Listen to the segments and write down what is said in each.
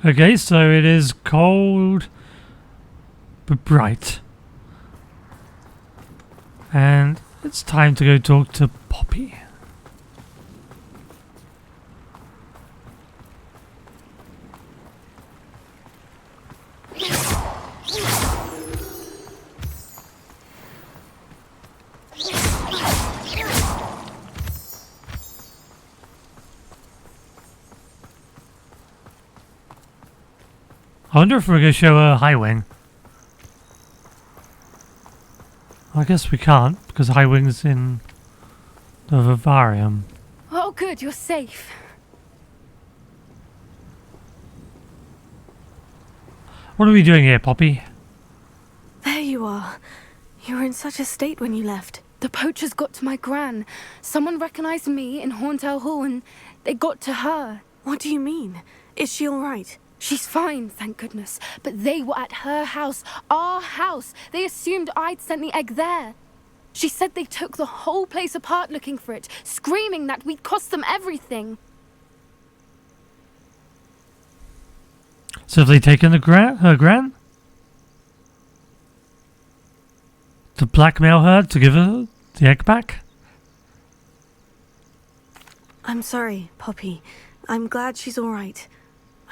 Okay, so it is cold but bright. And it's time to go talk to Poppy. I wonder if we're going to show her High Wing. I guess we can't, because High Wing's in the vivarium. Oh, good, you're safe. What are we doing here, Poppy? There you are. You were in such a state when you left. The poachers got to my gran. Someone recognized me in Horndale Hall and they got to her. What do you mean? Is she all right? She's fine, thank goodness. But they were at her house, our house. They assumed I'd sent the egg there. She said they took the whole place apart looking for it, screaming that we'd cost them everything. So have they taken her gran? To blackmail her to give her the egg back? I'm sorry, Poppy. I'm glad she's all right.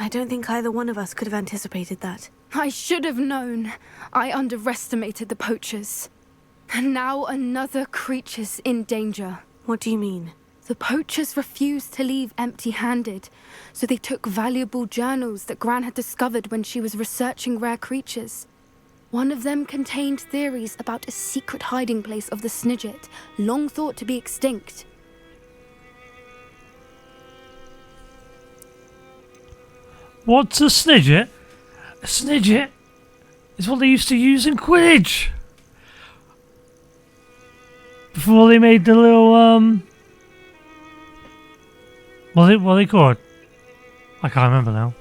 I don't think either one of us could have anticipated that. I should have known. I underestimated the poachers. And now another creature's in danger. What do you mean? The poachers refused to leave empty-handed, so they took valuable journals that Gran had discovered when she was researching rare creatures. One of them contained theories about a secret hiding place of the Snidget, long thought to be extinct. What's a Snidget? A Snidget is what they used to use in Quidditch. Before they made the little, what are they called? I can't remember now.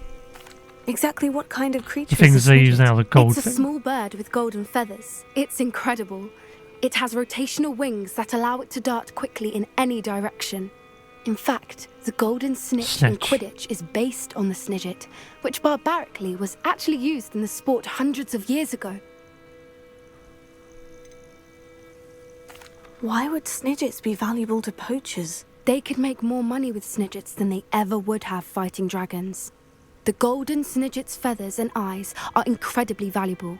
Exactly what kind of creature The things they use now, the gold It's a thing. small bird with golden feathers. It's incredible. It has rotational wings that allow it to dart quickly in any direction. In fact, the golden snitch in Quidditch is based on the Snidget, which barbarically was actually used in the sport hundreds of years ago. Why would Snidgets be valuable to poachers? They could make more money with Snidgets than they ever would have fighting dragons. The golden Snidget's feathers and eyes are incredibly valuable.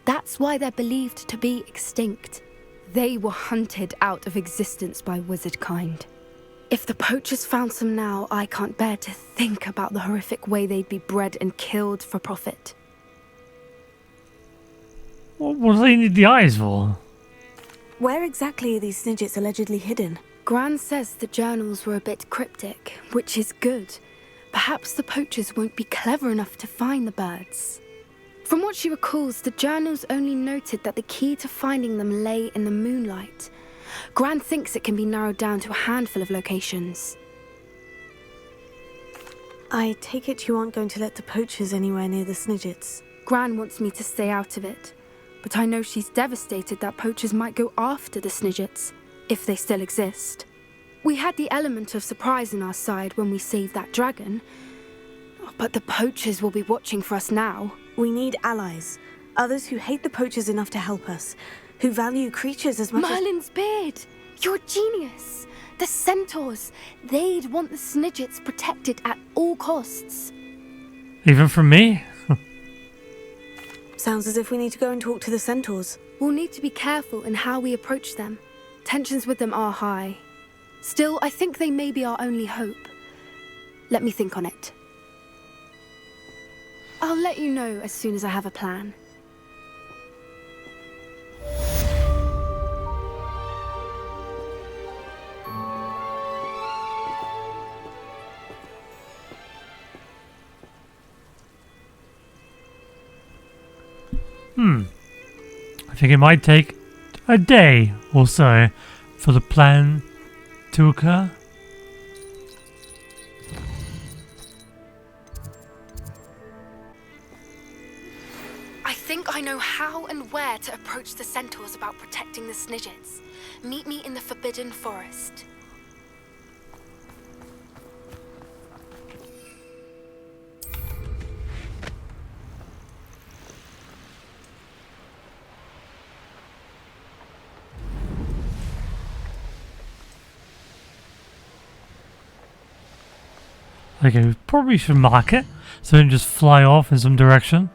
That's why they're believed to be extinct. They were hunted out of existence by wizard kind. If the poachers found some now, I can't bear to think about the horrific way they'd be bred and killed for profit. What do they need the eyes for? Where exactly are these Snidgets allegedly hidden? Gran says the journals were a bit cryptic, which is good. Perhaps the poachers won't be clever enough to find the birds. From what she recalls, the journals only noted that the key to finding them lay in the moonlight. Gran thinks it can be narrowed down to a handful of locations. I take it you aren't going to let the poachers anywhere near the Snidgets. Gran wants me to stay out of it, but I know she's devastated that poachers might go after the Snidgets, if they still exist. We had the element of surprise on our side when we saved that dragon, but the poachers will be watching for us now. We need allies, others who hate the poachers enough to help us, who value creatures as much Merlin's beard! You're a genius! The centaurs! They'd want the Snidgets protected at all costs. Even from me? Sounds as if we need to go and talk to the centaurs. We'll need to be careful in how we approach them. Tensions with them are high. Still, I think they may be our only hope. Let me think on it. I'll let you know as soon as I have a plan. I think it might take a day or so for the plan to occur. I think I know how and where to approach the centaurs about protecting the Snidgets. Meet me in the Forbidden Forest. Okay, we probably should mark it so it don't just fly off in some direction.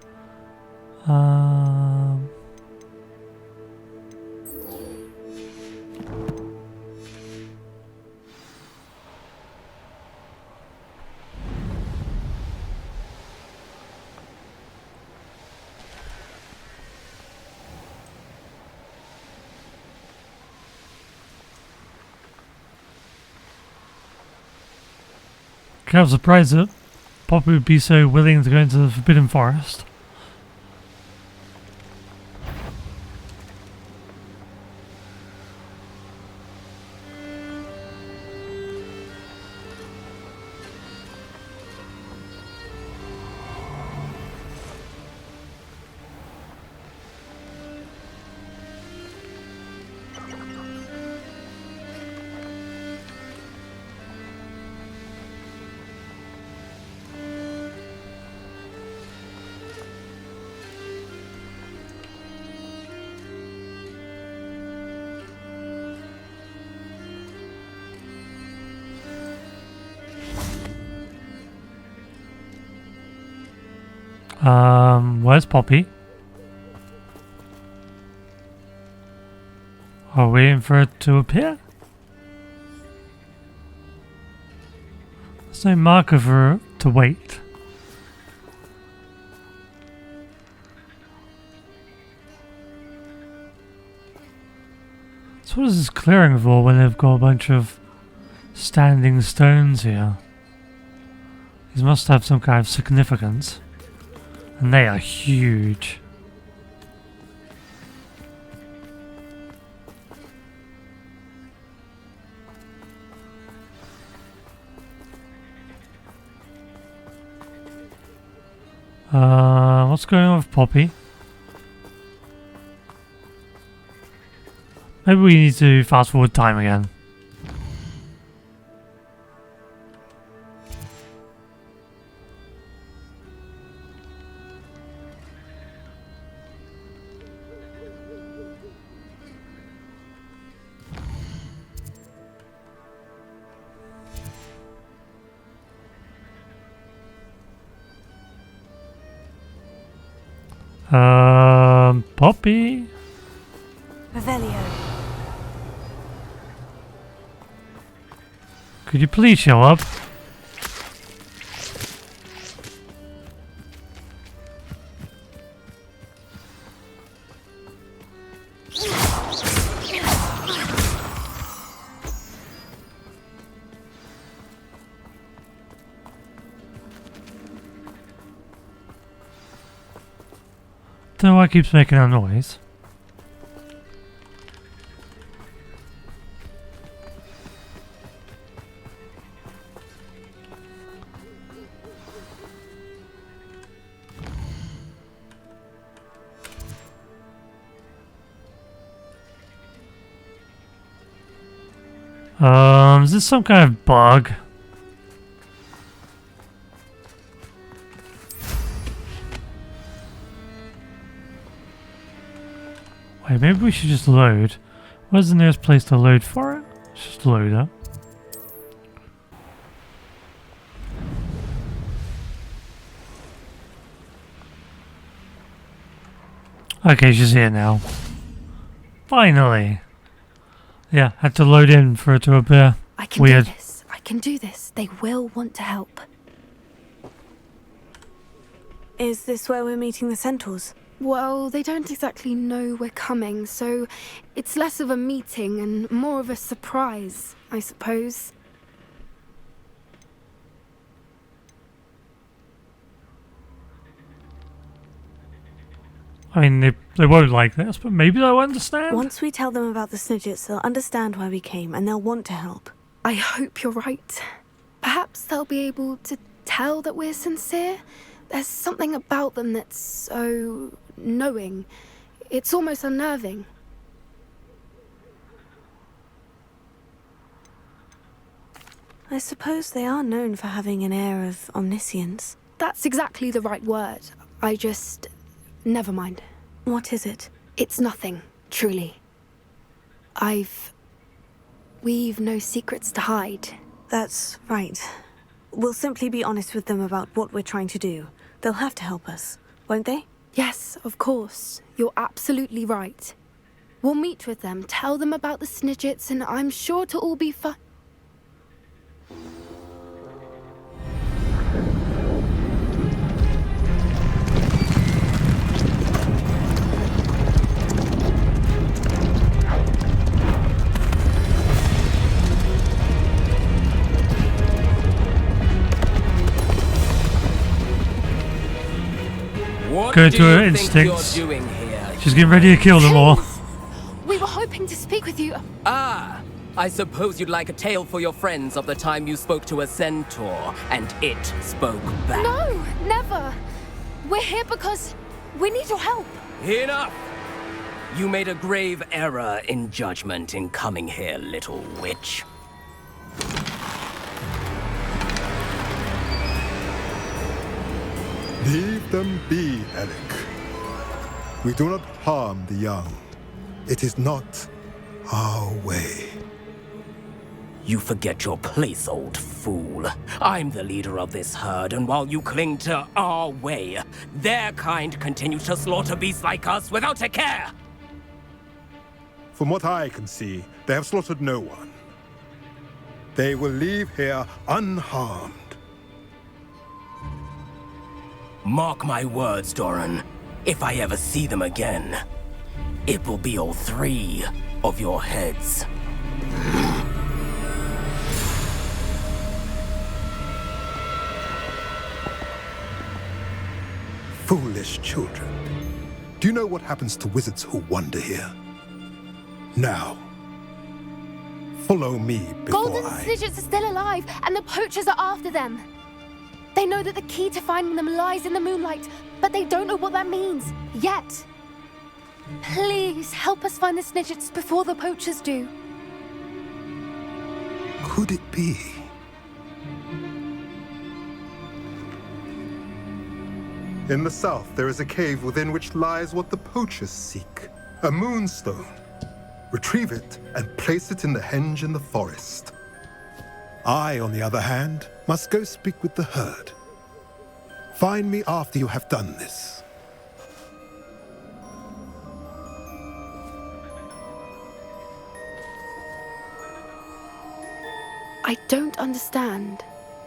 I'm surprised that Poppy would be so willing to go into the Forbidden Forest. Where's Poppy? Are we waiting for it to appear? There's no marker for her to wait. So what is this clearing for when they've got a bunch of standing stones here? These must have some kind of significance. And they are huge. What's going on with Poppy? Maybe we need to fast forward time again. Poppy? Revelio. Could you please show up? Don't know why it keeps making that noise. Is this some kind of bug? Wait, maybe we should just load. Where's the nearest place to load for it? Let's just load up. Okay, she's here now. Finally! Yeah, had to load in for it to appear. I can Weird. do this. I can do this. They will want to help. Is this where we're meeting the centaurs? Well, they don't exactly know we're coming, so it's less of a meeting and more of a surprise, I suppose. I mean, they won't like this, but maybe they'll understand. Once we tell them about the Snidgets, they'll understand why we came and they'll want to help. I hope you're right. Perhaps they'll be able to tell that we're sincere. There's something about them that's so knowing. It's almost unnerving. I suppose they are known for having an air of omniscience. That's exactly the right word. I just... Never mind. What is it? It's nothing, truly. We've no secrets to hide. That's right. We'll simply be honest with them about what we're trying to do. They'll have to help us, won't they? Yes, of course. You're absolutely right. We'll meet with them, tell them about the Snidgets, and I'm sure it'll all be fine. What Go do to her you think instincts. you're doing here? She's getting ready to kill them all. We were hoping to speak with you. Ah, I suppose you'd like a tale for your friends of the time you spoke to a centaur and it spoke back. No, never. We're here because we need your help. Enough! You made a grave error in judgment in coming here, little witch. Leave them be, Alec. We do not harm the young. It is not our way. You forget your place, old fool. I'm the leader of this herd, and while you cling to our way, their kind continue to slaughter beasts like us without a care! From what I can see, they have slaughtered no one. They will leave here unharmed. Mark my words, Doran. If I ever see them again, it will be all 3 of your heads. Foolish children. Do you know what happens to wizards who wander here? Now, follow me before Golden Snidgets are still alive, and the poachers are after them. They know that the key to finding them lies in the moonlight, but they don't know what that means, yet. Please, help us find the Snidgets before the poachers do. Could it be? In the south, there is a cave within which lies what the poachers seek. A moonstone. Retrieve it and place it in the henge in the forest. I, on the other hand, must go speak with the herd. Find me after you have done this. I don't understand.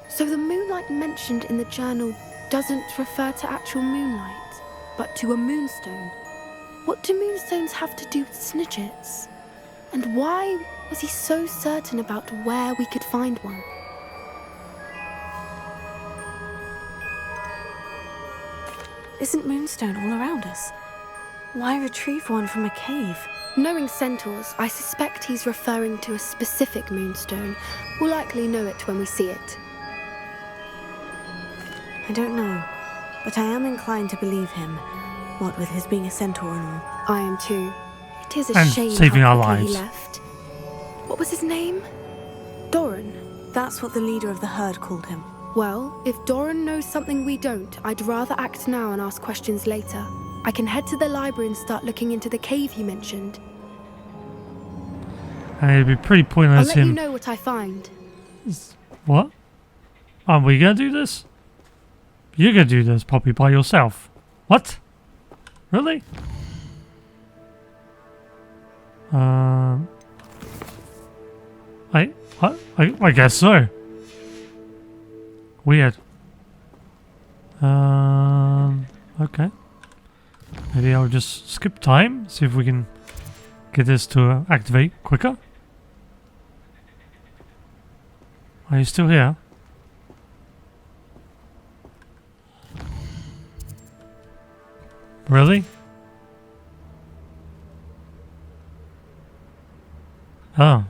So the moonlight mentioned in the journal doesn't refer to actual moonlight, but to a moonstone. What do moonstones have to do with Snidgets? And why was he so certain about where we could find one? Isn't moonstone all around us? Why retrieve one from a cave? Knowing centaurs, I suspect he's referring to a specific moonstone. We'll likely know it when we see it. I don't know, but I am inclined to believe him, what with his being a centaur and all. I am too. It is a And shame saving how our quickly lives. he left. What was his name? Doran. That's what the leader of the herd called him. Well, if Doran knows something we don't, I'd rather act now and ask questions later. I can head to the library and start looking into the cave he mentioned. And it'd be pretty I'll pointless let you him. know what I find. What? Are we gonna do this? You're gonna do this, Poppy, by yourself. What? Really? I guess so. Weird. Okay. Maybe I'll just skip time, see if we can get this to activate quicker. Are you still here? Really? Oh.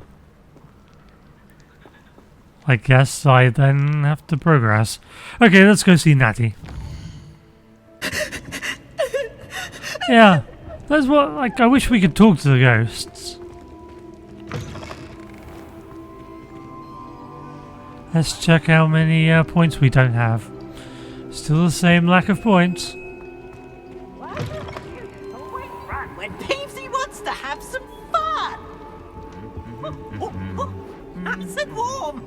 I guess I then have to progress. Okay, let's go see Natty. Yeah, that's what, like, I wish we could talk to the ghosts. Let's check how many points we don't have. Still the same lack of points. When Peevesy wants to have some fun. Nice and warm.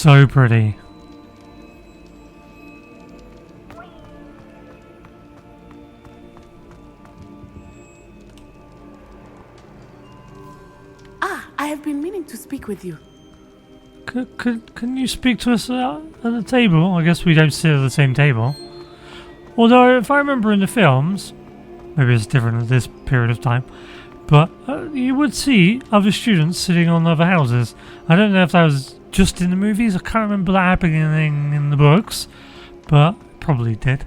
so pretty. Ah, I have been meaning to speak with you. Can you speak to us at the table? I guess we don't sit at the same table. Although, if I remember in the films, maybe it's different at this period of time, but you would see other students sitting on other houses. I don't know if that was just in the movies. I can't remember that happening in the books, but probably did.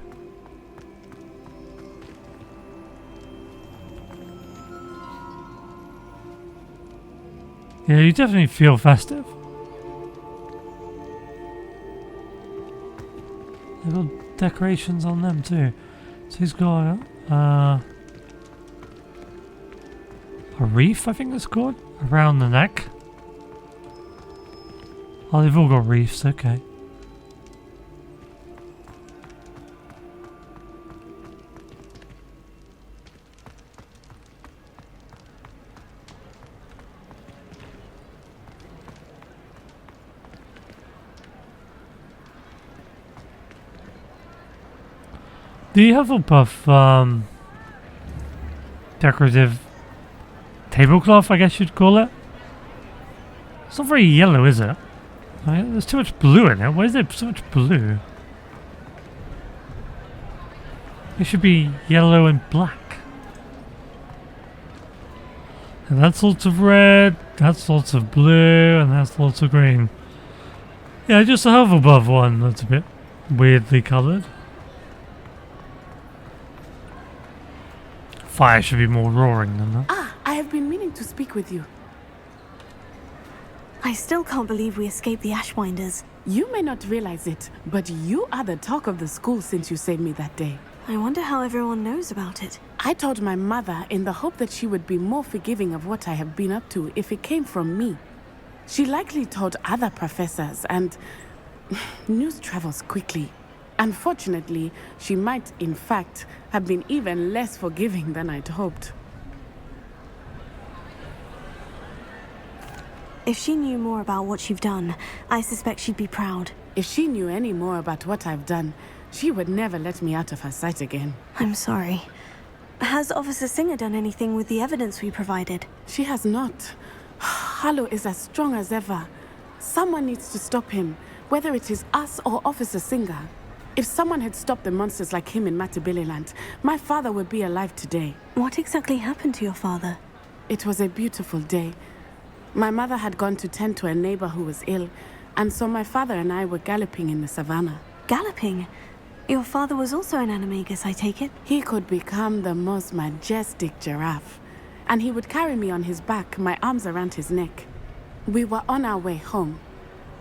Yeah, you definitely feel festive. They've got decorations on them too. So he's got a reef, I think it's called, around the neck. Oh, they've all got reefs, okay. The Hufflepuff decorative tablecloth, I guess you'd call it. It's not very yellow, is it? I mean, there's too much blue in it. Why is there so much blue? It should be yellow and black. And that's lots of red, that's lots of blue, and that's lots of green. Yeah, just the Hufflepuff one that's a bit weirdly coloured. Fire should be more roaring than that. Ah, I have been meaning to speak with you. I still can't believe we escaped the Ashwinders. You may not realize it, but you are the talk of the school since you saved me that day. I wonder how everyone knows about it. I told my mother in the hope that she would be more forgiving of what I have been up to if it came from me. She likely told other professors, and news travels quickly. Unfortunately, she might, in fact, have been even less forgiving than I'd hoped. If she knew more about what you've done, I suspect she'd be proud. If she knew any more about what I've done, she would never let me out of her sight again. I'm sorry. Has Officer Singer done anything with the evidence we provided? She has not. Harlow is as strong as ever. Someone needs to stop him, whether it is us or Officer Singer. If someone had stopped the monsters like him in Matabeleland, my father would be alive today. What exactly happened to your father? It was a beautiful day. My mother had gone to tend to a neighbor who was ill, and so my father and I were galloping in the savannah. Galloping? Your father was also an animagus, I take it? He could become the most majestic giraffe, and he would carry me on his back, my arms around his neck. We were on our way home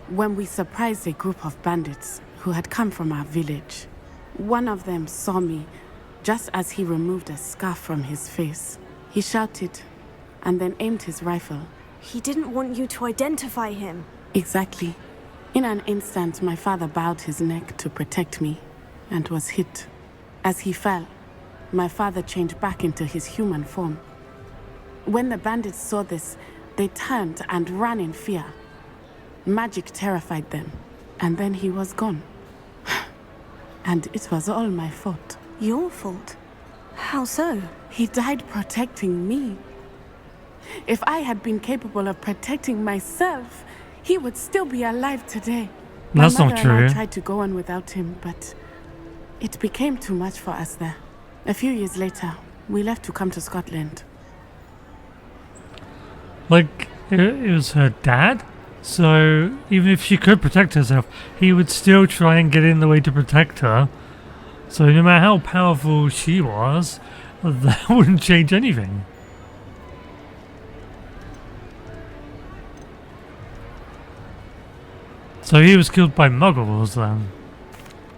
when we surprised a group of bandits who had come from our village. One of them saw me just as he removed a scarf from his face. He shouted and then aimed his rifle. He didn't want you to identify him. Exactly. In an instant, my father bowed his neck to protect me and was hit. As he fell, my father changed back into his human form. When the bandits saw this, they turned and ran in fear. Magic terrified them, and then he was gone. And it was all my fault. Your fault? How so? He died protecting me. If I had been capable of protecting myself, he would still be alive today. That's My not mother and I true. tried to go on without him, but it became too much for us there. A few years later, we left to come to Scotland. Like, it was her dad? So, even if she could protect herself, he would still try and get in the way to protect her. So, no matter how powerful she was, that wouldn't change anything. So, he was killed by muggles then.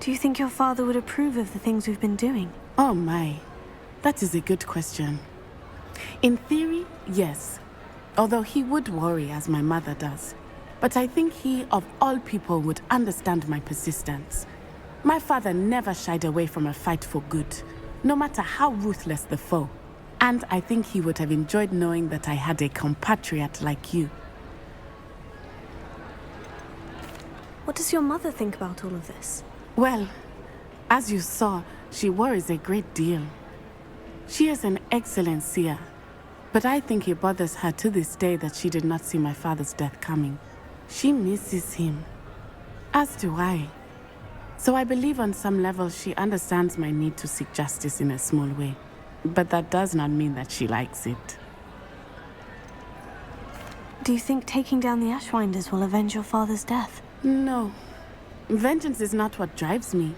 Do you think your father would approve of the things we've been doing? Oh my, that is a good question. In theory, yes. Although he would worry as my mother does. But I think he, of all people, would understand my persistence. My father never shied away from a fight for good, no matter how ruthless the foe. And I think he would have enjoyed knowing that I had a compatriot like you. What does your mother think about all of this? Well, as you saw, she worries a great deal. She is an excellent seer, but I think it bothers her to this day that she did not see my father's death coming. She misses him, as do I. So I believe on some level she understands my need to seek justice in a small way, but that does not mean that she likes it. Do you think taking down the Ashwinders will avenge your father's death? No. Vengeance is not what drives me.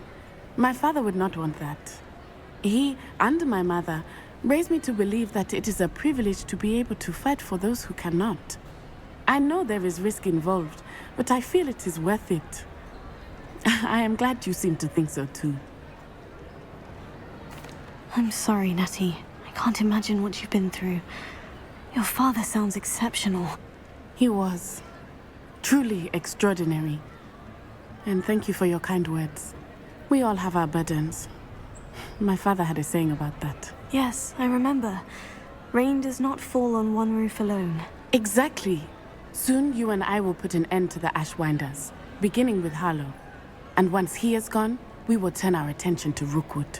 My father would not want that. He and my mother raised me to believe that it is a privilege to be able to fight for those who cannot. I know there is risk involved, but I feel it is worth it. I am glad you seem to think so too. I'm sorry, Natty. I can't imagine what you've been through. Your father sounds exceptional. He was truly extraordinary. And thank you for your kind words. We all have our burdens. My father had a saying about that. Yes, I remember. Rain does not fall on one roof alone. Exactly. Soon you and I will put an end to the Ashwinders, beginning with Harlow. And once he is gone, we will turn our attention to Rookwood.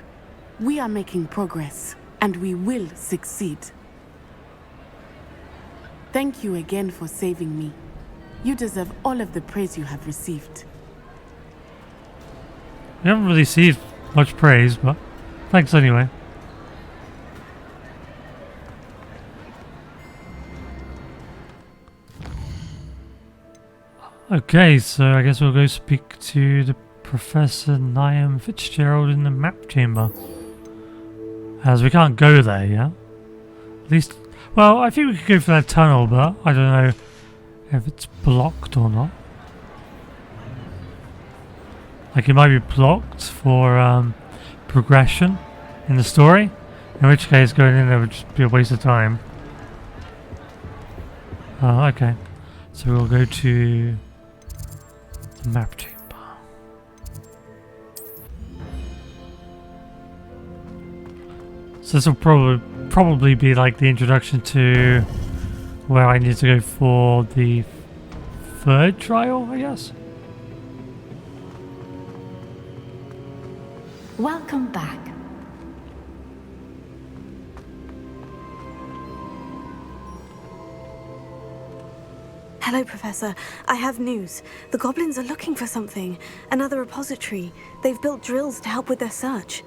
We are making progress, and we will succeed. Thank you again for saving me. You deserve all of the praise you have received. We haven't really received much praise, but thanks anyway. Okay, so I guess we'll go speak to the Professor Niam Fitzgerald in the map chamber. As we can't go there yet. At least, well, I think we could go for that tunnel, but I don't know if it's blocked or not. Like it might be blocked for progression in the story, in which case going in there would just be a waste of time. Okay, so we'll go to the map chamber. So this will probably be like the introduction to where I need to go for the third trial, I guess. Welcome back. Hello, Professor. I have news. The goblins are looking for something. Another repository. They've built drills to help with their search.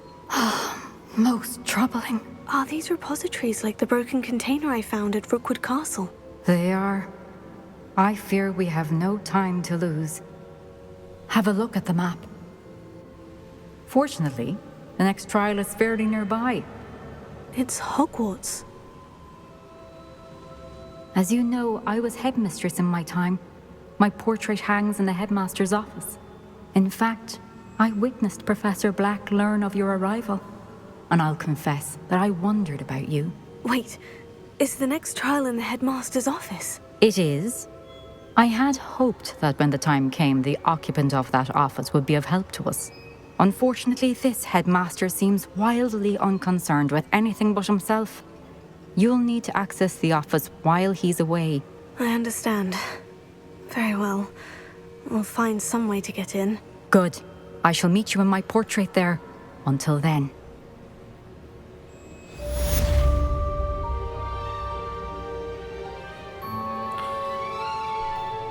Most troubling. Are these repositories like the broken container I found at Rookwood Castle? They are. I fear we have no time to lose. Have a look at the map. Fortunately, the next trial is fairly nearby. It's Hogwarts. As you know, I was headmistress in my time. My portrait hangs in the headmaster's office. In fact, I witnessed Professor Black learn of your arrival. And I'll confess that I wondered about you. Wait, is the next trial in the headmaster's office? It is. I had hoped that when the time came, the occupant of that office would be of help to us. Unfortunately, this headmaster seems wildly unconcerned with anything but himself. You'll need to access the office while he's away. I understand. Very well. We'll find some way to get in. Good. I shall meet you in my portrait there. Until then.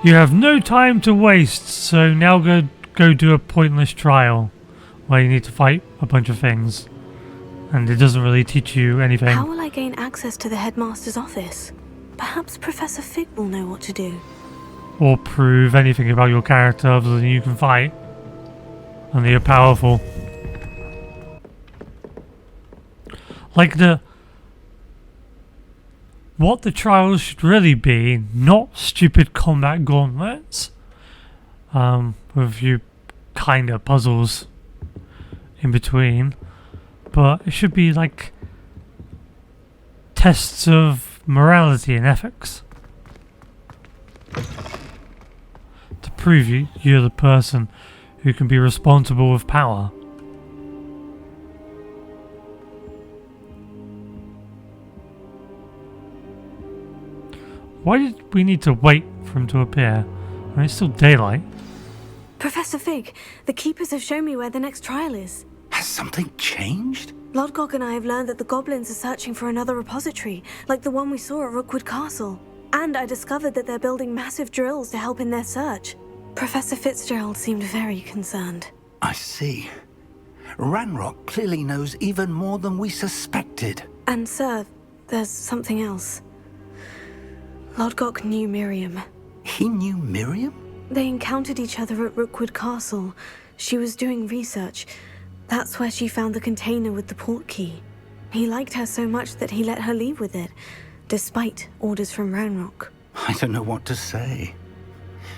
You have no time to waste, so now go do a pointless trial where you need to fight a bunch of things. And it doesn't really teach you anything. How will I gain access to the headmaster's office? Perhaps Professor Fig will know what to do. Or prove anything about your character other than you can fight. And that you're powerful. Like what the trials should really be, not stupid combat gauntlets. With a few kind of puzzles in between. But it should be like tests of morality and ethics. To prove you're the person who can be responsible with power. Why did we need to wait for him to appear? I mean, it's still daylight. Professor Fig, the Keepers have shown me where the next trial is. Has something changed? Lodgok and I have learned that the goblins are searching for another repository, like the one we saw at Rookwood Castle. And I discovered that they're building massive drills to help in their search. Professor Fitzgerald seemed very concerned. I see. Ranrock clearly knows even more than we suspected. And sir, there's something else. Lodgok knew Miriam. He knew Miriam? They encountered each other at Rookwood Castle. She was doing research. That's where she found the container with the port key. He liked her so much that he let her leave with it, despite orders from Ranrock. I don't know what to say.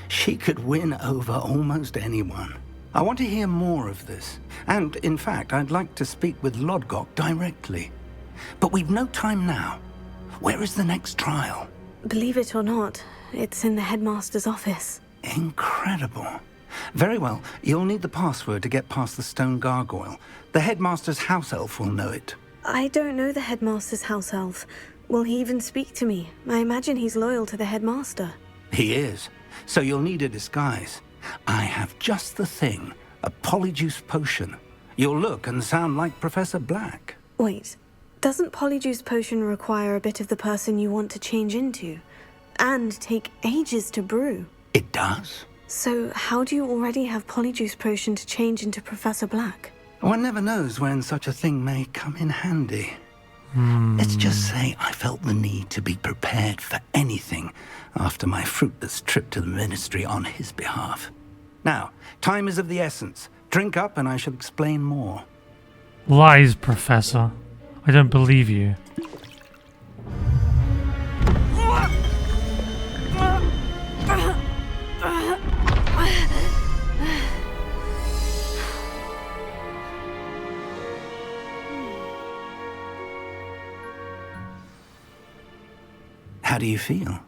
She could win over almost anyone. I want to hear more of this. And, in fact, I'd like to speak with Lodgok directly. But we've no time now. Where is the next trial? Believe it or not, it's in the headmaster's office. Incredible. Very well, you'll need the password to get past the stone gargoyle. The headmaster's house elf will know it. I don't know the headmaster's house elf. Will he even speak to me? I imagine he's loyal to the headmaster. He is. So you'll need a disguise. I have just the thing. A polyjuice potion. You'll look and sound like Professor Black. Wait, doesn't polyjuice potion require a bit of the person you want to change into? And take ages to brew? It does. So how do you already have polyjuice potion to change into Professor Black? One never knows when such a thing may come in handy. Let's just say I felt the need to be prepared for anything after my fruitless trip to the Ministry on his behalf. Now, time is of the essence. Drink up and I shall explain more. Lies, Professor. I don't believe you. How do you feel?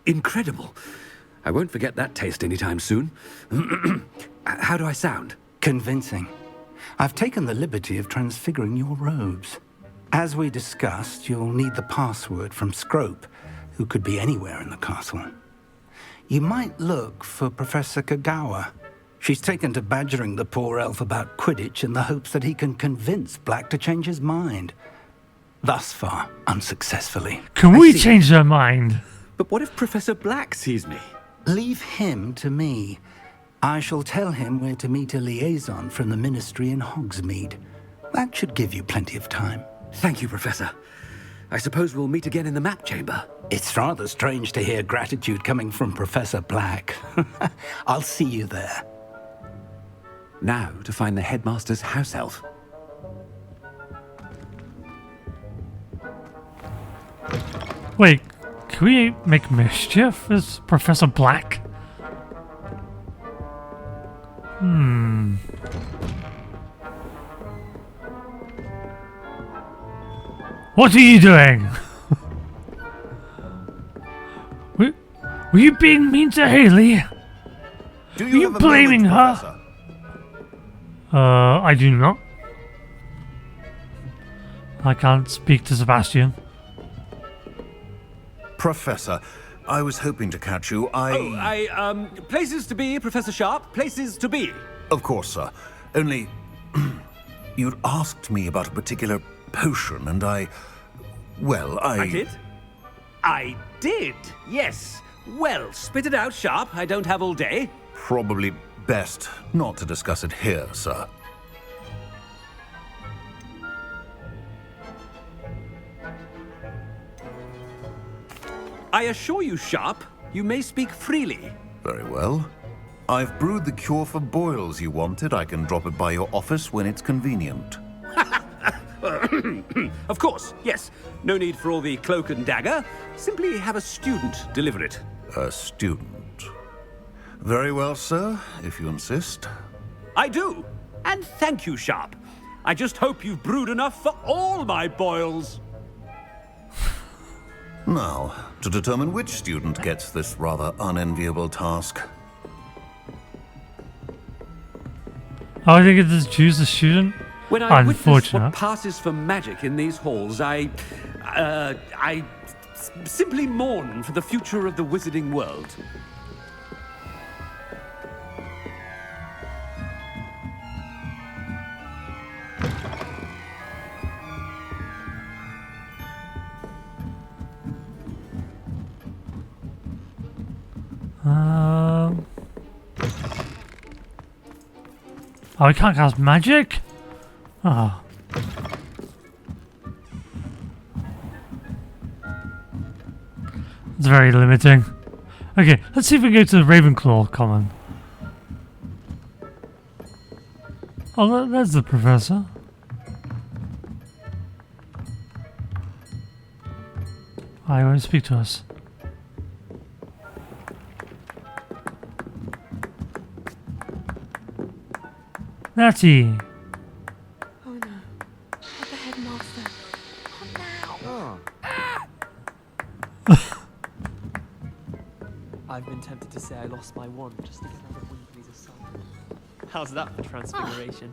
Incredible. I won't forget that taste anytime soon. How do I sound? Convincing. I've taken the liberty of transfiguring your robes. As we discussed, you'll need the password from Scrope, who could be anywhere in the castle. You might look for Professor Kagawa. She's taken to badgering the poor elf about Quidditch in the hopes that he can convince Black to change his mind. Thus far, unsuccessfully. Can we change their mind? But what if Professor Black sees me? Leave him to me. I shall tell him where to meet a liaison from the Ministry in Hogsmeade. That should give you plenty of time. Thank you, Professor. I suppose we'll meet again in the map chamber. It's rather strange to hear gratitude coming from Professor Black. I'll see you there. Now to find the headmaster's house elf. Wait, can we make mischief as Professor Black? What are you doing? Were you being mean to Haley? Do Are you have a blaming moment, her? Professor? I do not. I can't speak to Sebastian. Professor, I was hoping to catch you. Places to be, Professor Sharp. Places to be. Of course, sir. Only... you'd asked me about a particular potion, and I did? I did, yes. Well, spit it out, Sharp. I don't have all day. Probably best not to discuss it here, sir. I assure you, Sharp, you may speak freely. Very well. I've brewed the cure for boils you wanted. I can drop it by your office when it's convenient. Of course, yes. No need for all the cloak and dagger. Simply have a student deliver it. A student. Very well, sir, if you insist. I do. And thank you, Sharp. I just hope you've brewed enough for all my boils. Now, to determine which student gets this rather unenviable task. Oh, I think it just choose the student. When I witness Unfortunate. what passes for magic in these halls, I simply mourn for the future of the wizarding world. Oh, I can't cast magic? Oh. It's very limiting. Okay, let's see if we can go to the Ravenclaw common. Oh, there's the professor. Oh, he won't speak to us. Natty! Oh no. Not the headmaster. Not now. I've been tempted to say I lost my wand just to get another Weasley's aside. How's that for transfiguration?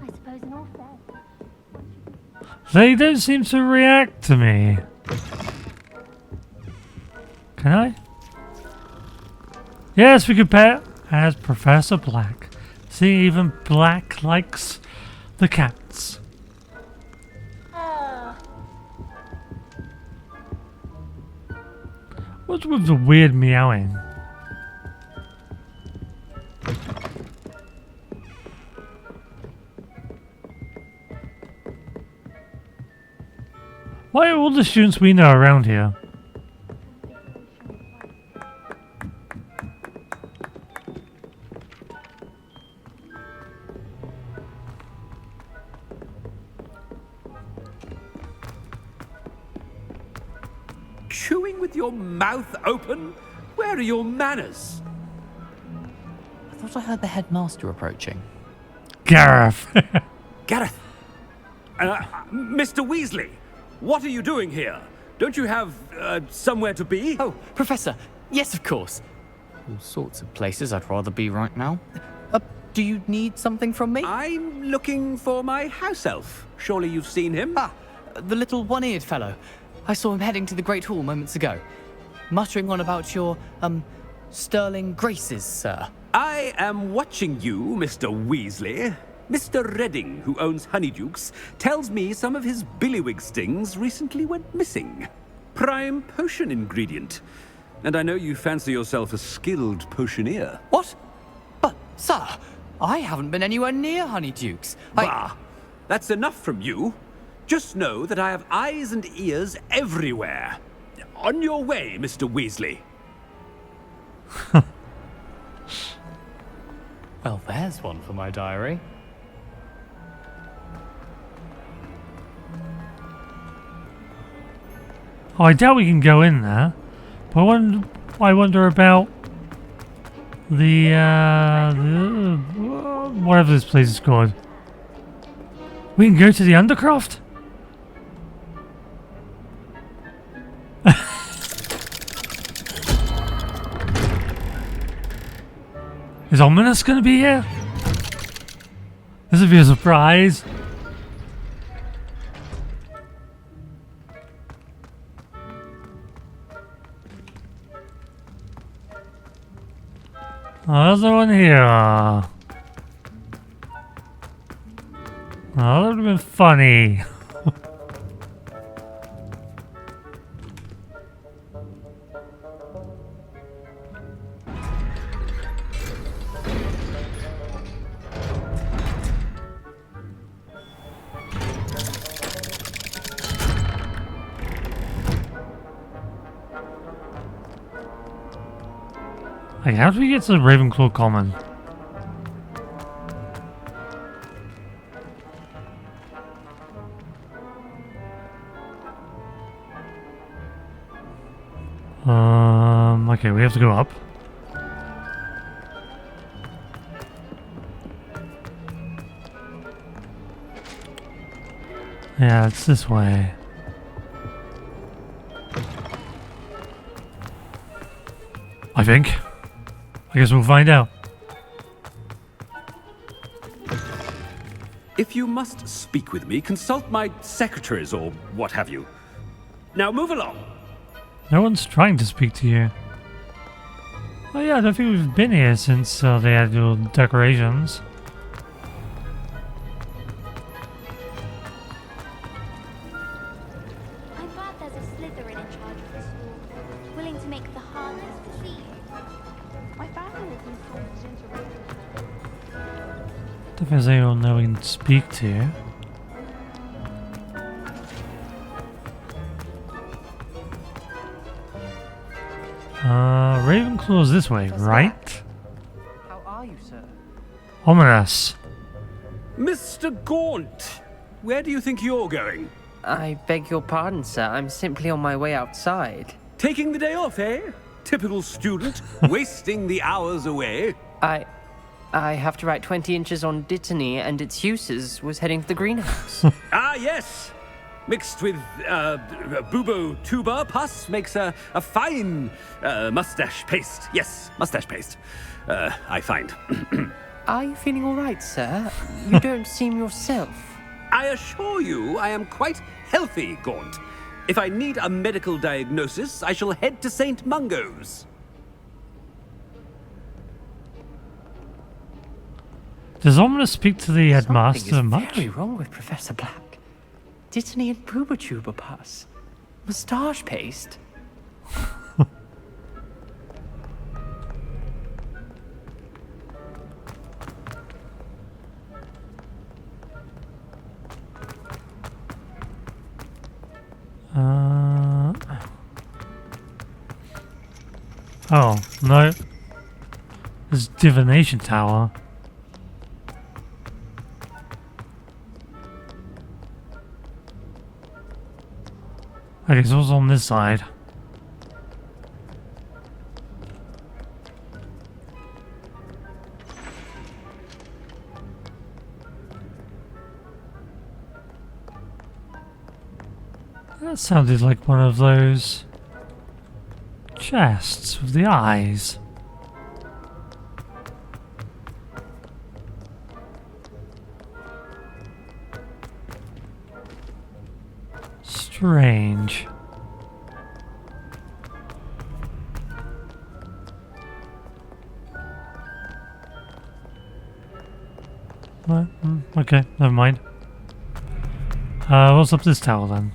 I suppose in all fair. They don't seem to react to me. Can I? Yes, we could pet as Professor Black. See, even Black likes the cats. What's with the weird meowing? Why are all the students we know around here? Chewing with your mouth open? Where are your manners? I thought I heard the headmaster approaching. Gareth. Gareth! Mr. Weasley, what are you doing here? Don't you have, somewhere to be? Oh, Professor, yes, of course. All sorts of places I'd rather be right now. Do you need something from me? I'm looking for my house elf. Surely you've seen him? Ah, the little one-eared fellow. I saw him heading to the Great Hall moments ago, muttering on about your, sterling graces, sir. I am watching you, Mr. Weasley. Mr. Redding, who owns Honeydukes, tells me some of his billywig stings recently went missing. Prime potion ingredient. And I know you fancy yourself a skilled potioneer. What? But, sir, I haven't been anywhere near Honeydukes. Bah! That's enough from you. Just know that I have eyes and ears everywhere. On your way, Mr. Weasley. Well, there's one for my diary. Oh, I doubt we can go in there. But I wonder about the whatever this place is called. We can go to the Undercroft? Is Ominous gonna be here? This would be a surprise. Oh, there's no one here. Oh, that would have been funny. Like, how do we get to the Ravenclaw Common? Okay, we have to go up. Yeah, it's this way. I think. I guess we'll find out. If you must speak with me, consult my secretaries or what have you. Now move along. No one's trying to speak to you. Oh yeah, I don't think we've been here since they had your decorations. I'm glad there's a Slytherin in charge of the school, willing to make the hardest succeed. My family has been forced into Ravenclaw. if there's anyone that we can speak to. Ravenclaw's this way, right? How are you, sir? Ominous. Mr. Gaunt, where do you think you're going? I beg your pardon, sir. I'm simply on my way outside. Taking the day off, eh? Typical student, wasting the hours away. I have to write 20 inches on Dittany and its uses. Was heading to the greenhouse. Ah, yes! Mixed with bubo tuber pus makes a fine mustache paste. Yes, mustache paste. I find. Are you feeling all right, sir? You don't seem yourself. I assure you I am quite healthy, Gaunt. If I need a medical diagnosis, I shall head to St. Mungo's. Does Ominous speak to the headmaster Something is much? very wrong with Professor Black. Dittany and Booba pus. Moustache paste. Oh, no. There's divination tower. Okay, so what's on this side? That sounded like one of those chests with the eyes. Strange. Okay, never mind. What's up this tower then?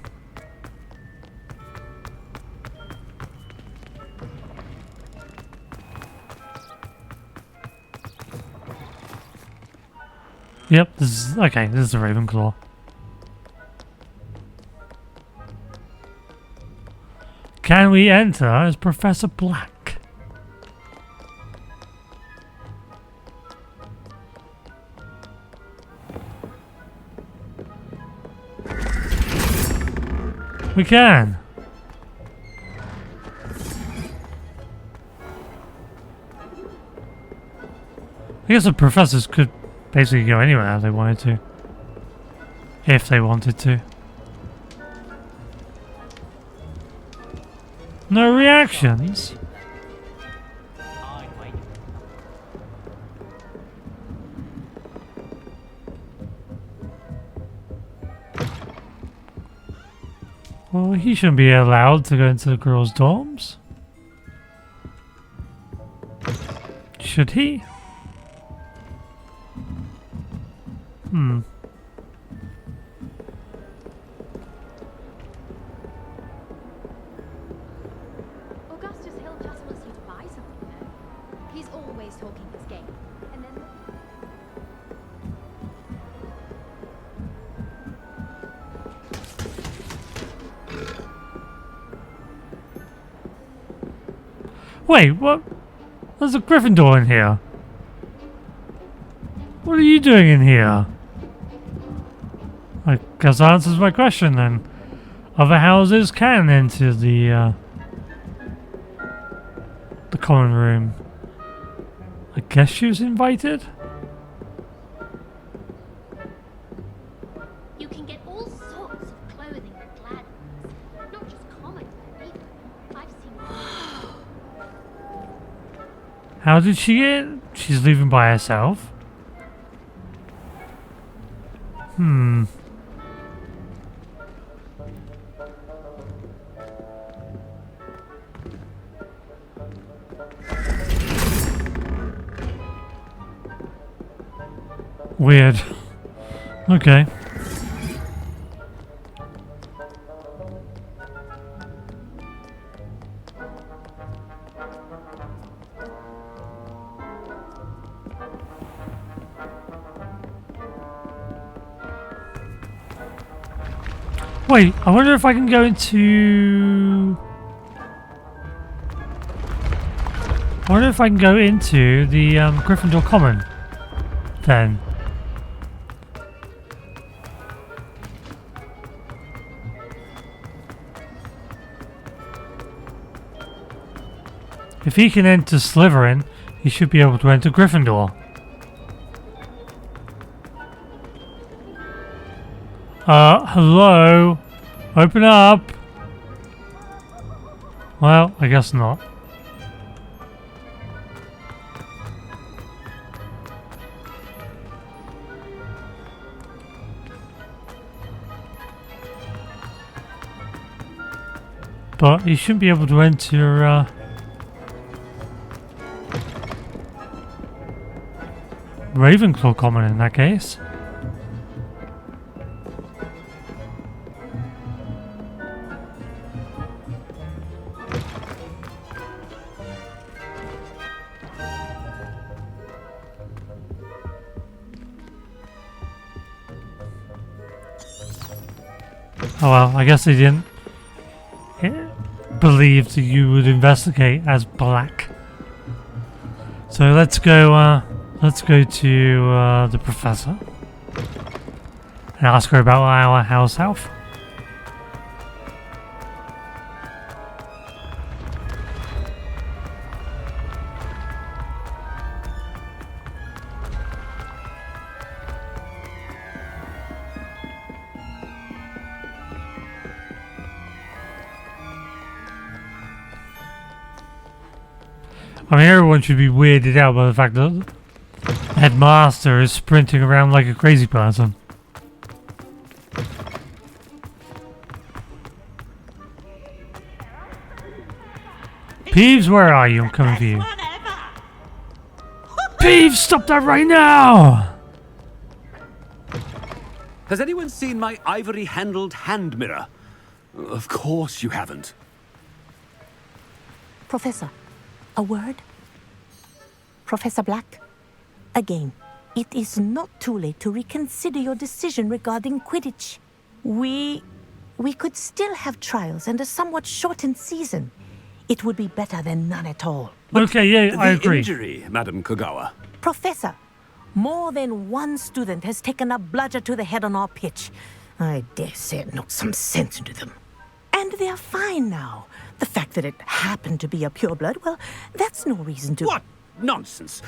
Yep, this is okay. This is the Ravenclaw. Can we enter as Professor Black? We can. I guess the professors could basically go anywhere they wanted to. If they wanted to. No reactions? Well, he shouldn't be allowed to go into the girls' dorms. Should he? Augustus Hill just wants you to buy something, though. He's always talking his game. And then... Wait, what? There's a Gryffindor in here. What are you doing in here? I guess that answers my question then. Other houses can enter the common room. I guess she was invited? You can get all sorts of clothing at Gladden's. Not just common wear either. I've seen... How did she get? She's leaving by herself. Weird. Okay. Wait, I wonder if I can go into... I wonder if I can go into the Gryffindor Common then. If he can enter Slytherin, he should be able to enter Gryffindor. Hello? Open up! Well, I guess not. But he shouldn't be able to enter, Ravenclaw Common in that case. Oh well, I guess they didn't believe that you would investigate as black. So let's go to the professor and ask her about our house elf. I mean, everyone should be weirded out by the fact that the headmaster is sprinting around like a crazy person. Peeves, where are you? I'm coming for you. Peeves, stop that right now! Has anyone seen my ivory-handled hand mirror? Of course you haven't. Professor, a word? Professor Black, again, it is not too late to reconsider your decision regarding Quidditch. We could still have trials and a somewhat shortened season. It would be better than none at all. Okay, yeah, I agree. The injury, Madam Kogawa. Professor, more than one student has taken a bludger to the head on our pitch. I dare say it knocked some sense into them. And they're fine now. The fact that it happened to be a pureblood, well, that's no reason to... What nonsense!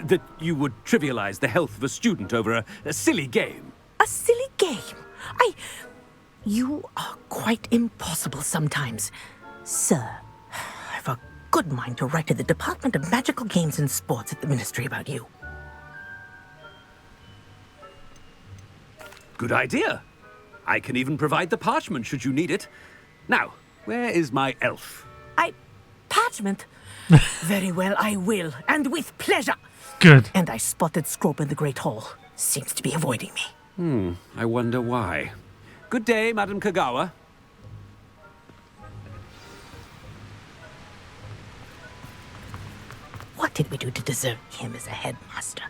That you would trivialize the health of a student over a silly game. A silly game? You are quite impossible sometimes. Sir, I've a good mind to write to the Department of Magical Games and Sports at the Ministry about you. Good idea. I can even provide the parchment should you need it. Now, where is my elf? Parchment? Very well, I will, and with pleasure. Good. And I spotted Scrope in the Great Hall. Seems to be avoiding me. I wonder why. Good day, Madam Kogawa. What did we do to deserve him as a headmaster?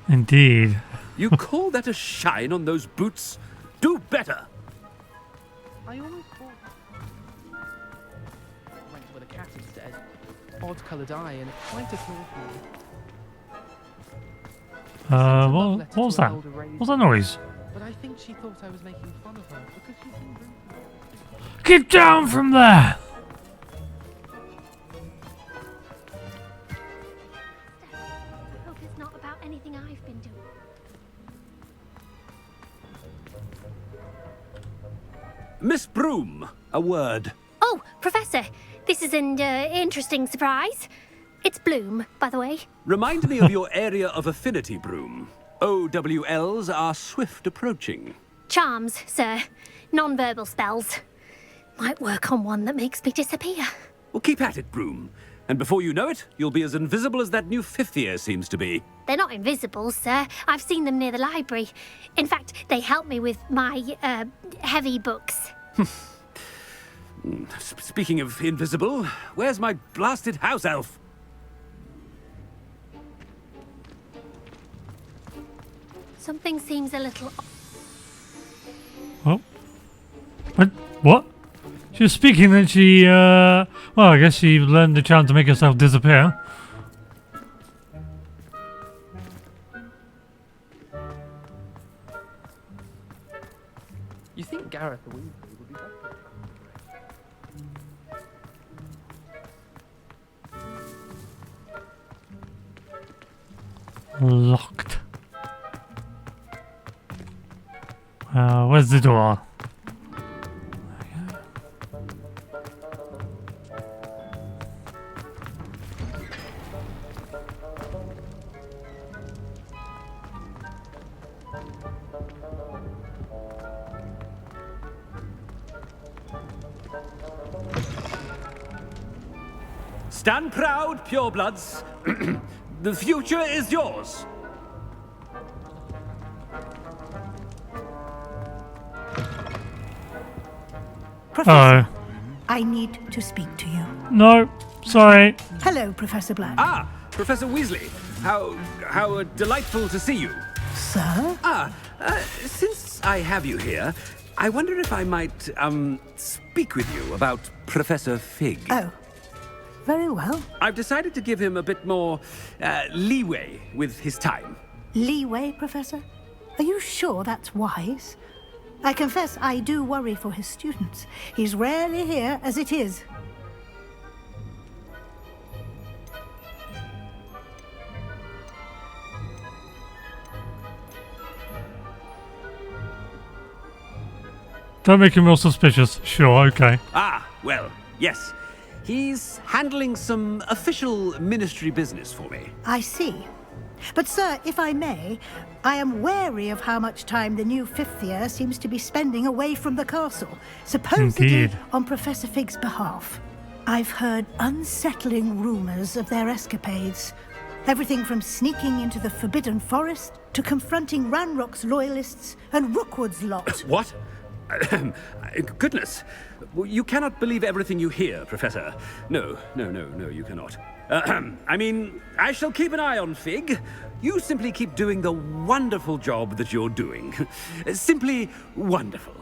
Indeed. You call that a shine on those boots? Do better! I almost thought... went with a cat instead. Odd-coloured eye and quite a claw What was that? What's that noise? But I think she thought I was making fun of her because she seemed rude. Get down from there! I hope it's not about anything I've been doing. Miss Broom, a word. Oh, Professor, this is an interesting surprise. It's Bloom, by the way. Remind me of your area of affinity, Broom. OWLs are swift approaching. Charms, sir. Non-verbal spells. Might work on one that makes me disappear. Well, keep at it, Broom. And before you know it, you'll be as invisible as that new fifth year seems to be. They're not invisible, sir. I've seen them near the library. In fact, they help me with my, heavy books. Speaking of invisible, where's my blasted house elf? Something seems a little... Oh. What? She was speaking and she, well, I guess she learned the charm to make herself disappear. You think Gareth Weasley would be better? Locked. Where's the door? Stand proud, purebloods. The future is yours. Professor, I need to speak to you. No, sorry. Hello, Professor Black. Ah, Professor Weasley. How delightful to see you. Sir? Since I have you here, I wonder if I might, speak with you about Professor Fig. Oh, very well. I've decided to give him a bit more, leeway with his time. Leeway, Professor? Are you sure that's wise? I confess I do worry for his students. He's rarely here as it is. Don't make him real suspicious. Sure, okay. Ah, well, yes. He's handling some official ministry business for me. I see. But, sir, if I may, I am wary of how much time the new fifth year seems to be spending away from the castle, supposedly Indeed. on Professor Fig's behalf. I've heard unsettling rumors of their escapades. Everything from sneaking into the Forbidden Forest to confronting Ranrock's loyalists and Rookwood's lot. What? Goodness. You cannot believe everything you hear, Professor. No, you cannot. I mean, I shall keep an eye on Fig. You simply keep doing the wonderful job that you're doing. Simply wonderful.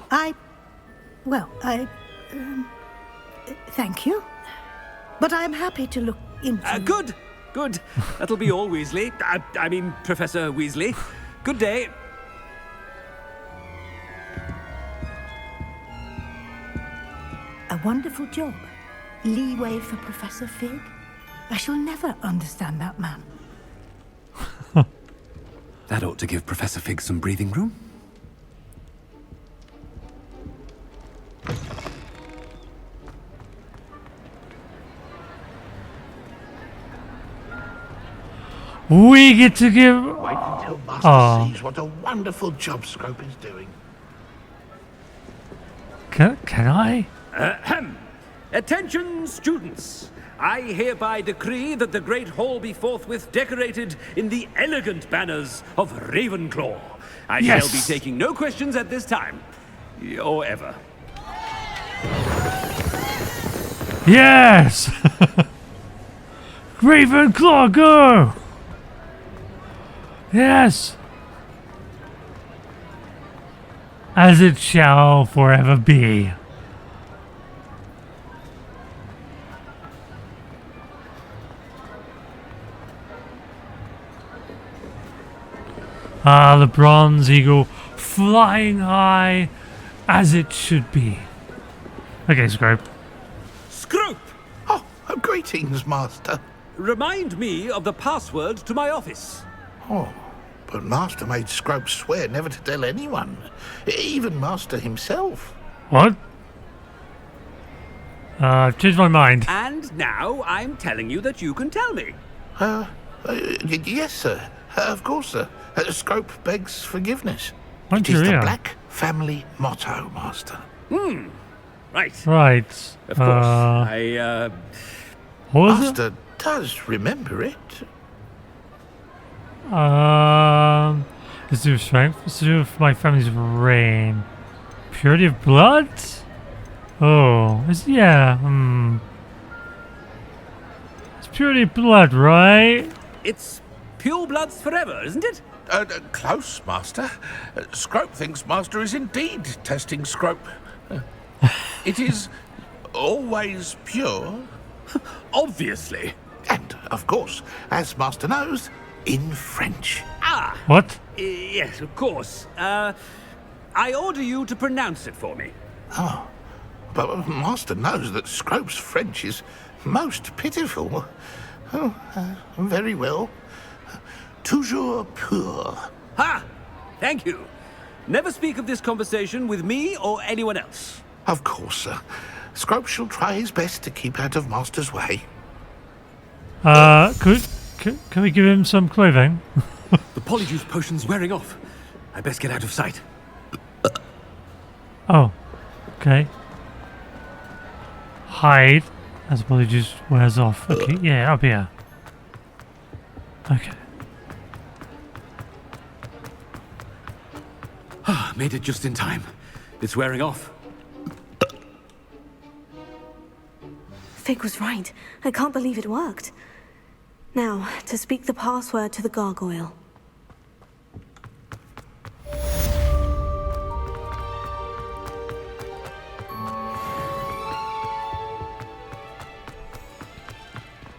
Thank you. But I'm happy to look into... Good. That'll be all, Weasley. I mean, Professor Weasley. Good day. A wonderful job. Leeway for Professor Fig. I shall never understand that man. That ought to give Professor Fig some breathing room. We get to give... Wait until Master sees what a wonderful job Scrope is doing. Can I? Ahem. Attention, students. I hereby decree that the Great Hall be forthwith decorated in the elegant banners of Ravenclaw. I shall be taking no questions at this time. Or ever. Yes! Ravenclaw, go! Yes! As it shall forever be. Ah, the bronze eagle flying high as it should be. Okay, Scrope. Scrope! Oh, greetings, Master. Remind me of the password to my office. Oh, but Master made Scrope swear never to tell anyone, even Master himself. What? I've changed my mind. And now I'm telling you that you can tell me. Yes, sir. Of course, sir. Scrope begs forgiveness. It is the Black family motto, Master. Right. Right. Of course. What was Master does remember it. Let's do strength. Let's do my family's reign. Purity of blood? Oh, it's purity of blood, right? It's pure bloods forever, isn't it? Close, Master. Scrope thinks Master is indeed testing Scrope. It is always pure. Obviously. And, of course, as Master knows, in French. Ah! What? Yes, of course. I order you to pronounce it for me. Oh, but Master knows that Scrope's French is most pitiful. Oh, very well. Toujours pur. Ha! Thank you. Never speak of this conversation with me or anyone else. Of course, sir. Scrope shall try his best to keep out of Master's way. Can we give him some clothing? The polyjuice potion's wearing off. I best get out of sight. Oh, okay. Hide as the polyjuice wears off. Okay, yeah, up here. Okay. Made it just in time. It's wearing off. Fig was right. I can't believe it worked. Now, to speak the password to the gargoyle.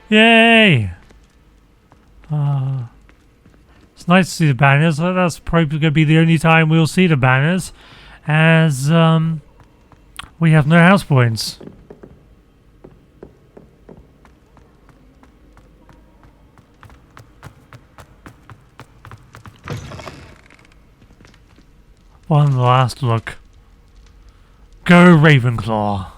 Yay! It's nice to see the banners. That's probably going to be the only time we'll see the banners, as we have no house points. One last look. Go Ravenclaw.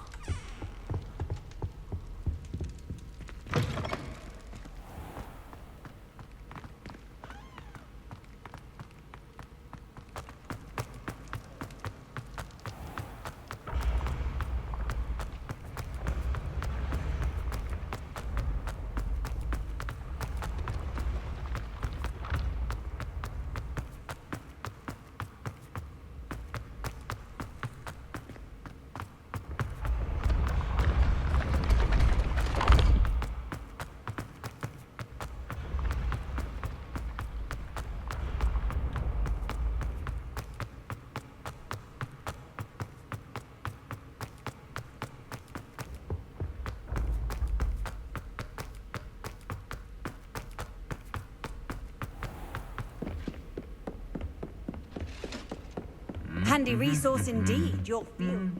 Handy resource indeed, your field.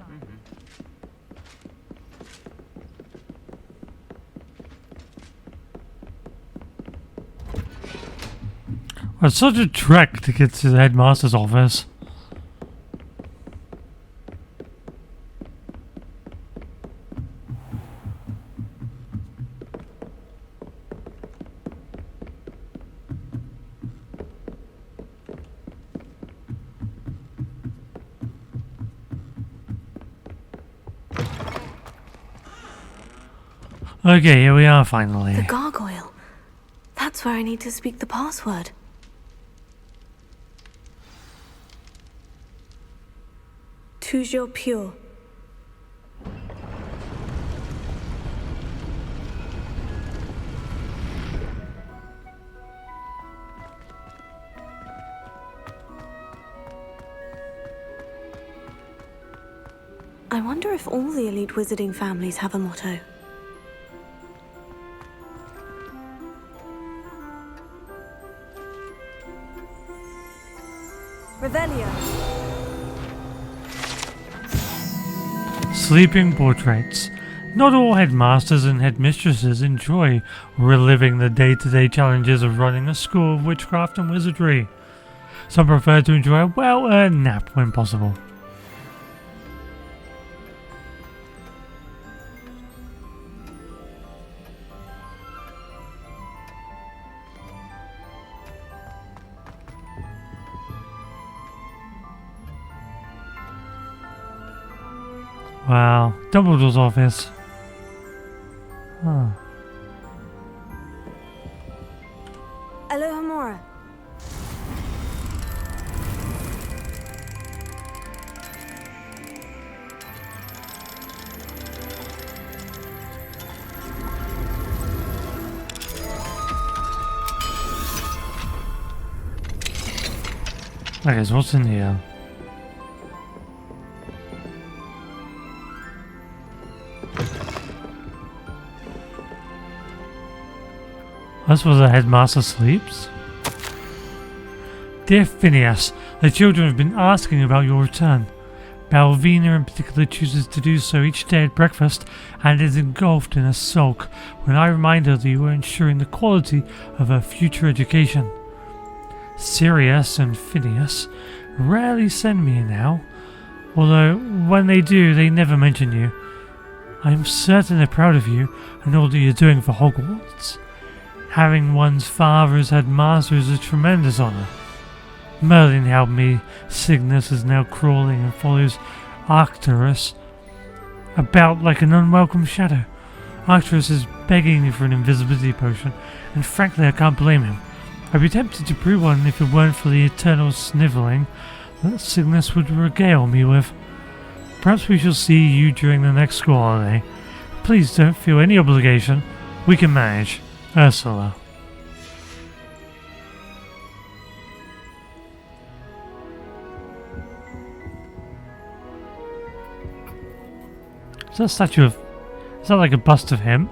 Well, it's such a trek to get to the headmaster's office. Okay, here we are finally. The gargoyle. That's where I need to speak the password. Toujours pure. I wonder if all the elite wizarding families have a motto. Revelio. Sleeping portraits. Not all headmasters and headmistresses enjoy reliving the day-to-day challenges of running a school of witchcraft and wizardry. Some prefer to enjoy a well-earned nap when possible. Wow, Dumbledore's office. Huh. Alohomora. Okay, so what's in here? That's where the headmaster sleeps. Dear Phineas, the children have been asking about your return. Balvina in particular chooses to do so each day at breakfast and is engulfed in a sulk when I remind her that you are ensuring the quality of her future education. Sirius and Phineas rarely send me now, although when they do, they never mention you. I am certain they're proud of you and all that you're doing for Hogwarts. Having one's father as headmaster is a tremendous honour. Merlin helped me. Cygnus is now crawling and follows Arcturus about like an unwelcome shadow. Arcturus is begging me for an invisibility potion, and frankly I can't blame him. I'd be tempted to brew one if it weren't for the eternal snivelling that Cygnus would regale me with. Perhaps we shall see you during the next school holiday. Please don't feel any obligation. We can manage. Ursula. Is that a statue of... Is that like a bust of him?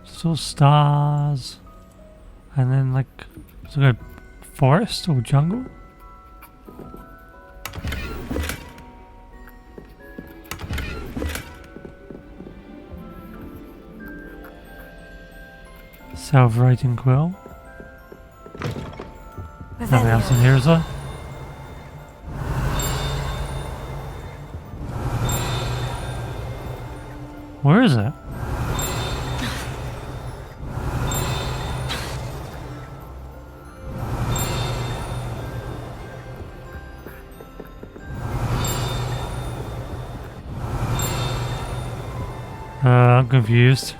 So stars. And then like... Is it like a forest or jungle? Self-writing quill. Nothing else in here, is there? Where is it? I'm confused.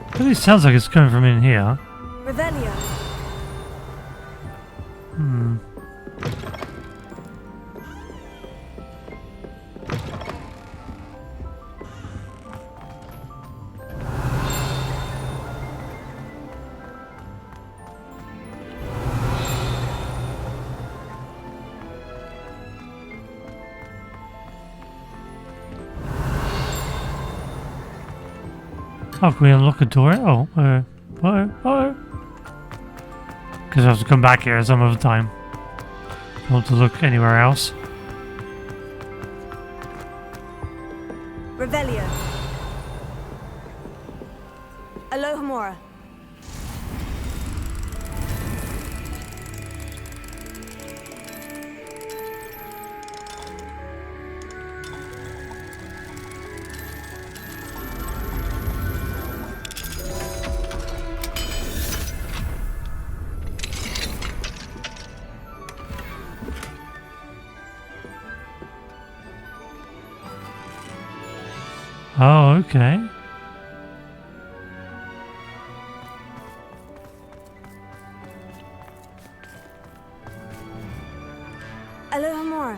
It really sounds like it's coming from in here. Revelio. Oh, can we unlock a door? Oh, oh. Because I have to come back here some other time. I want to look anywhere else. Revelio. Alohomora. Oh, okay. Alohomora.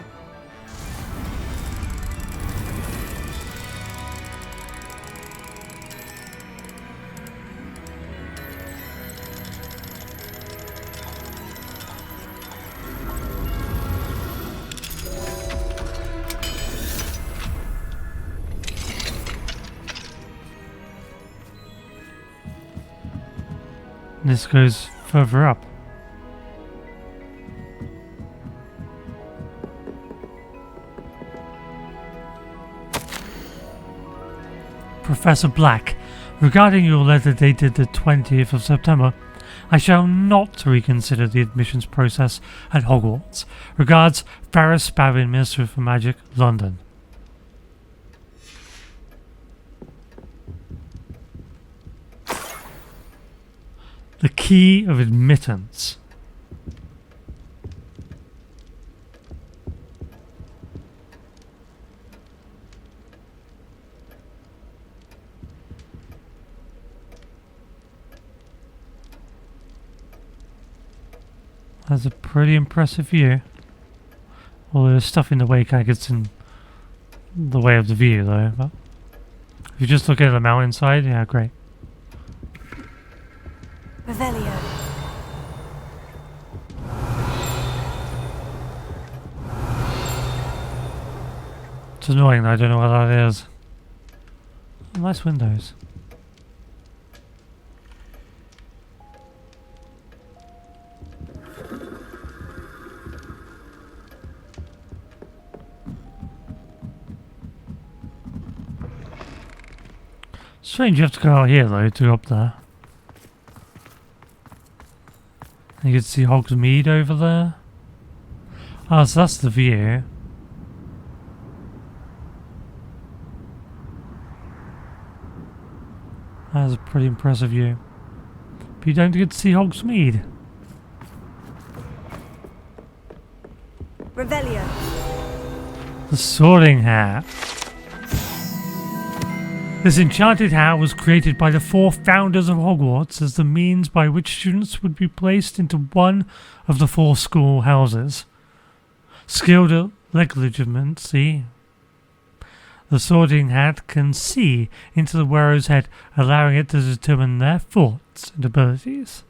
This goes further up. Professor Black, regarding your letter dated the 20th of September, I shall not reconsider the admissions process at Hogwarts. Regards, Ferris Spavin, Minister for Magic, London. The key of admittance. That's a pretty impressive view. Although there's stuff in the way kind of gets in the way of the view though. But if you just look at the mountainside, yeah, great. It's annoying that I don't know what that is. Nice windows. Strange you have to go out here though to go up there. You can see Hogsmeade over there. Oh, so that's the view. That's a pretty impressive view. But you don't get to see Hogsmeade. Revelio. The Sorting Hat. This enchanted hat was created by the 4 founders of Hogwarts as the means by which students would be placed into one of the 4 school houses. Skilled at legilimency, the Sorting Hat can see into the wearer's head, allowing it to determine their thoughts and abilities.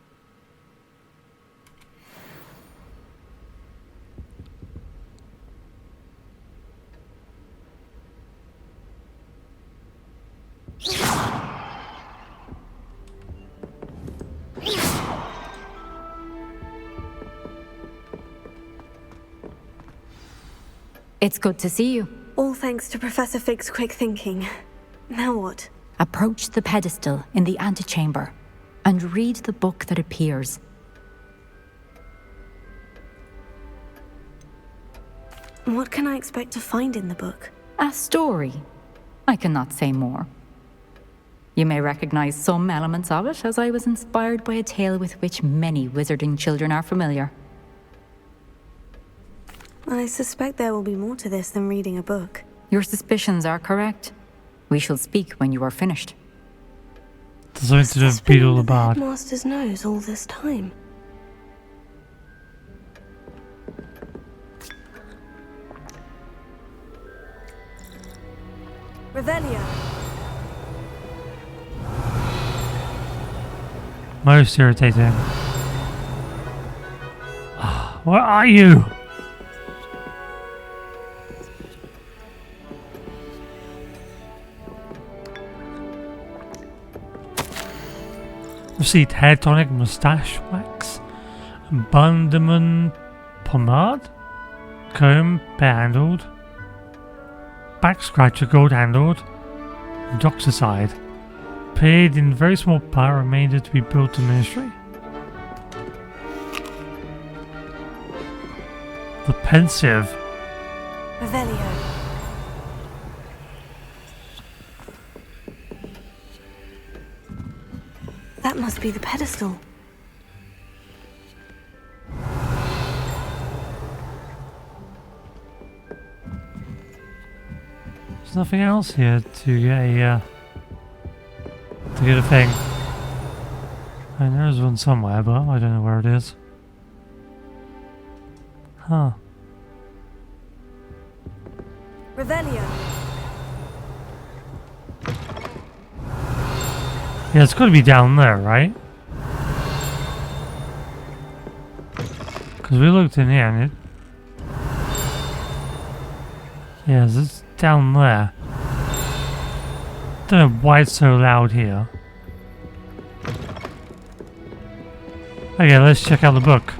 It's good to see you. All thanks to Professor Fig's quick thinking. Now what? Approach the pedestal in the antechamber and read the book that appears. What can I expect to find in the book? A story. I cannot say more. You may recognize some elements of it, as I was inspired by a tale with which many wizarding children are familiar. I suspect there will be more to this than reading a book. Your suspicions are correct. We shall speak when you are finished. There's something to do with Beetle the Bard. Headmaster's nose all this time. Revelio. Most irritating. Where are you? Receipt: hair tonic, mustache wax, Bundaman pomade, comb bare handled, back scratcher gold handled, Doxicide. Paid in very small part, remainder to be built to ministry. The Pensive. Revelio. That must be the pedestal. There's nothing else here to get a thing. And there is one somewhere, but I don't know where it is. Huh. Revelio. Yeah, it's got to be down there, right? Because we looked in here and it... Yes, it's down there. Don't know why it's so loud here. Okay, let's check out the book.